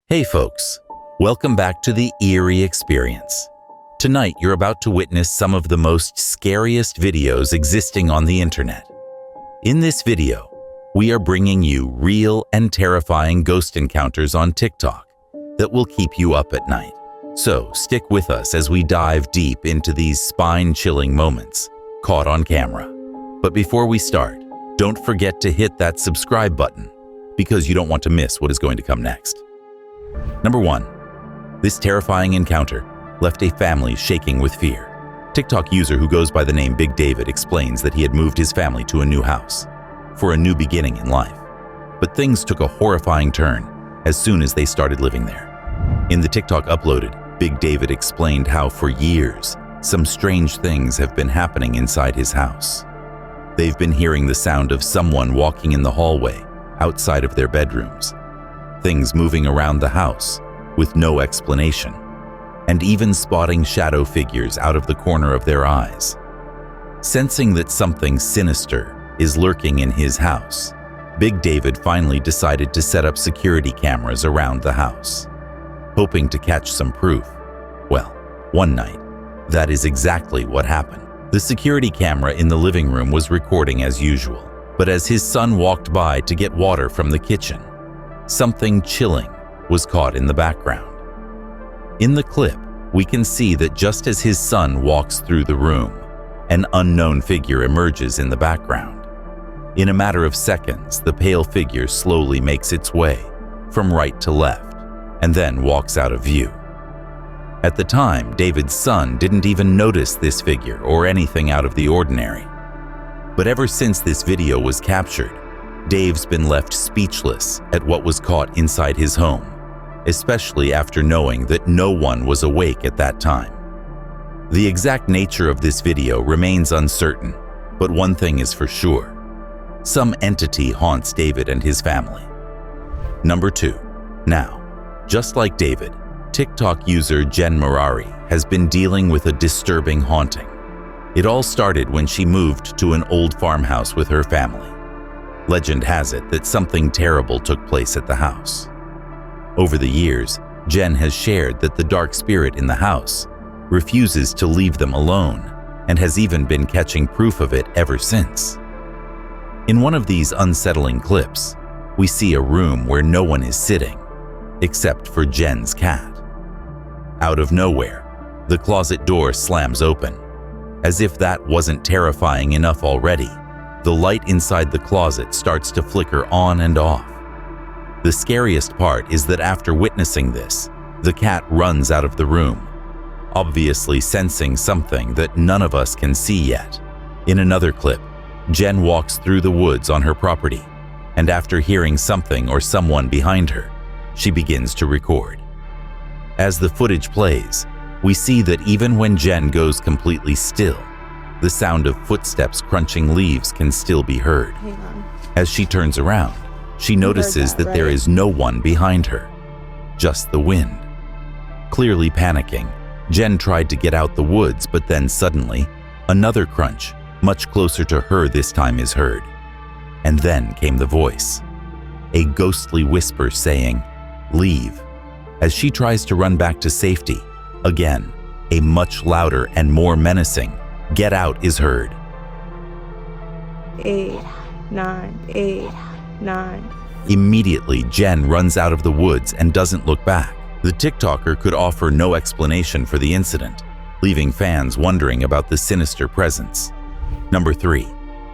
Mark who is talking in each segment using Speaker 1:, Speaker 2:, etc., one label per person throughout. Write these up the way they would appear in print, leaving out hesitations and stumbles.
Speaker 1: Hey folks, welcome back to the Eerie Experience. Tonight you're about to witness some of the most scariest videos existing on the internet. In this video, we are bringing you real and terrifying ghost encounters on TikTok that will keep you up at night. So stick with us as we dive deep into these spine-chilling moments caught on camera. But before we start, don't forget to hit that subscribe button because you don't want to miss what is going to come next. Number 1. This terrifying encounter left a family shaking with fear. TikTok user who goes by the name Big David explains that he had moved his family to a new house for a new beginning in life. But things took a horrifying turn as soon as they started living there. In the TikTok uploaded, Big David explained how for years, some strange things have been happening inside his house. They've been hearing the sound of someone walking in the hallway outside of their bedrooms, things moving around the house with no explanation, and even spotting shadow figures out of the corner of their eyes. Sensing that something sinister is lurking in his house, Big David finally decided to set up security cameras around the house, hoping to catch some proof. Well, one night, that is exactly what happened. The security camera in the living room was recording as usual, but as his son walked by to get water from the kitchen, something chilling was caught in the background. In the clip, we can see that just as his son walks through the room, an unknown figure emerges in the background. In a matter of seconds, the pale figure slowly makes its way from right to left and then walks out of view. At the time, David's son didn't even notice this figure or anything out of the ordinary. But ever since this video was captured, Dave's been left speechless at what was caught inside his home, especially after knowing that no one was awake at that time. The exact nature of this video remains uncertain, but one thing is for sure. Some entity haunts David and his family. Number 2. Now, just like David, TikTok user Jen Marari has been dealing with a disturbing haunting. It all started when she moved to an old farmhouse with her family. Legend has it that something terrible took place at the house. Over the years, Jen has shared that the dark spirit in the house refuses to leave them alone and has even been catching proof of it ever since. In one of these unsettling clips, we see a room where no one is sitting, except for Jen's cat. Out of nowhere, the closet door slams open. As if that wasn't terrifying enough already, the light inside the closet starts to flicker on and off. The scariest part is that after witnessing this, the cat runs out of the room, obviously sensing something that none of us can see yet. In another clip, Jen walks through the woods on her property, and after hearing something or someone behind her, she begins to record. As the footage plays, we see that even when Jen goes completely still, the sound of footsteps crunching leaves can still be heard. As she turns around, she notices that there is no one behind her, just the wind. Clearly panicking, Jen tried to get out the woods, but then suddenly, another crunch, much closer to her this time, is heard. And then came the voice, a ghostly whisper saying, "Leave." As she tries to run back to safety, again, a much louder and more menacing "Get out" is heard.
Speaker 2: 8, 9, 8, 9.
Speaker 1: Immediately, Jen runs out of the woods and doesn't look back. The TikToker could offer no explanation for the incident, leaving fans wondering about the sinister presence. Number 3.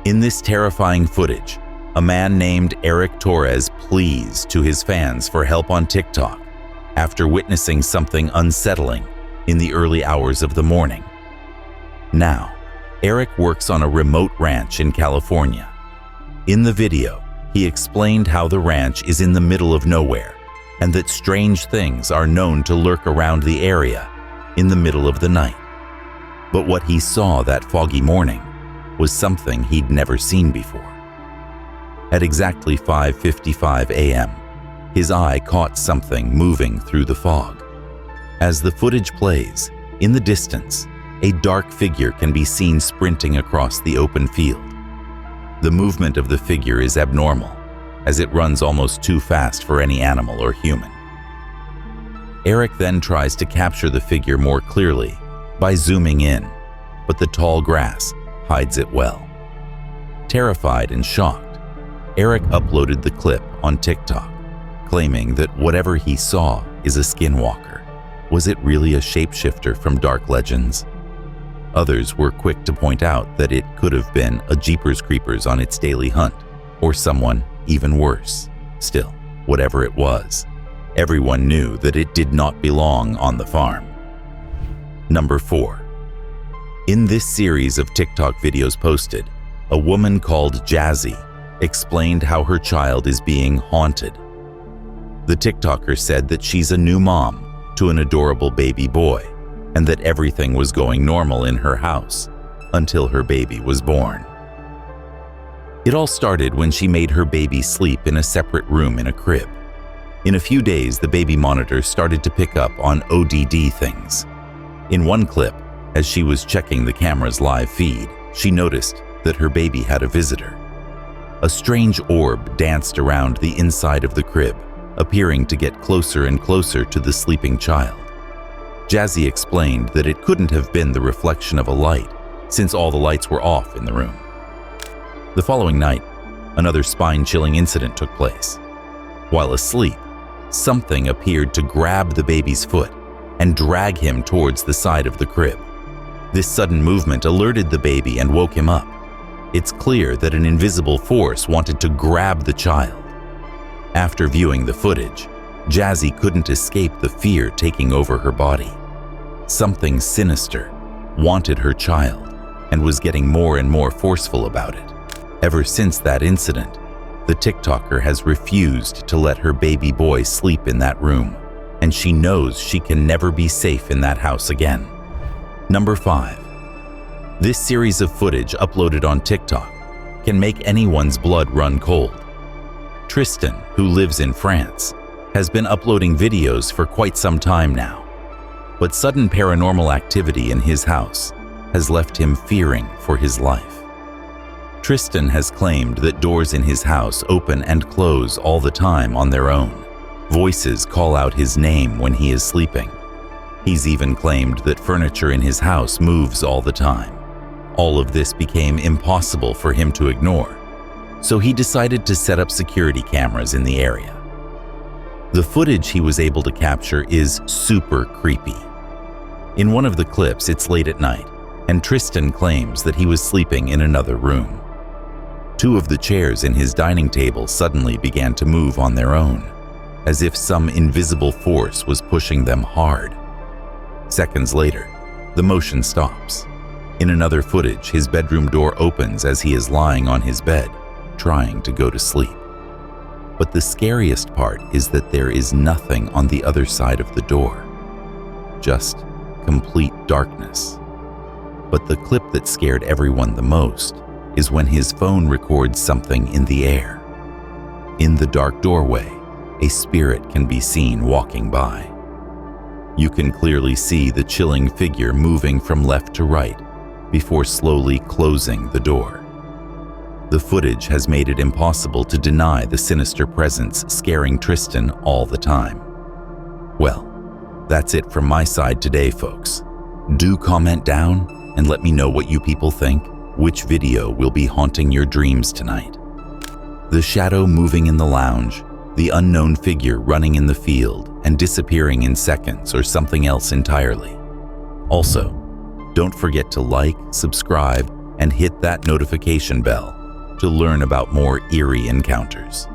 Speaker 1: In this terrifying footage, a man named Eric Torres pleads to his fans for help on TikTok after witnessing something unsettling in the early hours of the morning. Now, Eric works on a remote ranch in California. In the video, he explained how the ranch is in the middle of nowhere and that strange things are known to lurk around the area in the middle of the night. But what he saw that foggy morning was something he'd never seen before. At exactly 5:55 a.m., his eye caught something moving through the fog. As the footage plays, in the distance, a dark figure can be seen sprinting across the open field. The movement of the figure is abnormal, as it runs almost too fast for any animal or human. Eric then tries to capture the figure more clearly by zooming in, but the tall grass hides it well. Terrified and shocked, Eric uploaded the clip on TikTok, claiming that whatever he saw is a skinwalker. Was it really a shapeshifter from Dark Legends? Others were quick to point out that it could have been a Jeepers Creepers on its daily hunt, or someone even worse. Still, whatever it was, everyone knew that it did not belong on the farm. Number 4. In this series of TikTok videos posted, a woman called Jazzy explained how her child is being haunted. The TikToker said that she's a new mom to an adorable baby boy, and that everything was going normal in her house until her baby was born. It all started when she made her baby sleep in a separate room in a crib. In a few days, the baby monitor started to pick up on ODD things. In one clip, as she was checking the camera's live feed, she noticed that her baby had a visitor. A strange orb danced around the inside of the crib, appearing to get closer and closer to the sleeping child. Jazzy explained that it couldn't have been the reflection of a light, since all the lights were off in the room. The following night, another spine-chilling incident took place. While asleep, something appeared to grab the baby's foot and drag him towards the side of the crib. This sudden movement alerted the baby and woke him up. It's clear that an invisible force wanted to grab the child. After viewing the footage, Jazzy couldn't escape the fear taking over her body. Something sinister wanted her child and was getting more and more forceful about it. Ever since that incident, the TikToker has refused to let her baby boy sleep in that room, and she knows she can never be safe in that house again. Number 5. This series of footage uploaded on TikTok can make anyone's blood run cold. Tristan, who lives in France, has been uploading videos for quite some time now, but sudden paranormal activity in his house has left him fearing for his life. Tristan has claimed that doors in his house open and close all the time on their own. Voices call out his name when he is sleeping. He's even claimed that furniture in his house moves all the time. All of this became impossible for him to ignore, so he decided to set up security cameras in the area. The footage he was able to capture is super creepy. In one of the clips, it's late at night, and Tristan claims that he was sleeping in another room. 2 of the chairs in his dining table suddenly began to move on their own, as if some invisible force was pushing them hard. Seconds later, the motion stops. In another footage, his bedroom door opens as he is lying on his bed, trying to go to sleep. But the scariest part is that there is nothing on the other side of the door. Just complete darkness. But the clip that scared everyone the most is when his phone records something in the air. In the dark doorway, a spirit can be seen walking by. You can clearly see the chilling figure moving from left to right before slowly closing the door. The footage has made it impossible to deny the sinister presence scaring Tristan all the time. Well, that's it from my side today, folks. Do comment down and let me know what you people think. Which video will be haunting your dreams tonight? The shadow moving in the lounge, the unknown figure running in the field and disappearing in seconds, or something else entirely? Also, don't forget to like, subscribe, and hit that notification bell to learn about more eerie encounters.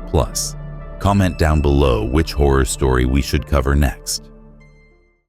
Speaker 1: Plus, comment down below which horror story we should cover next.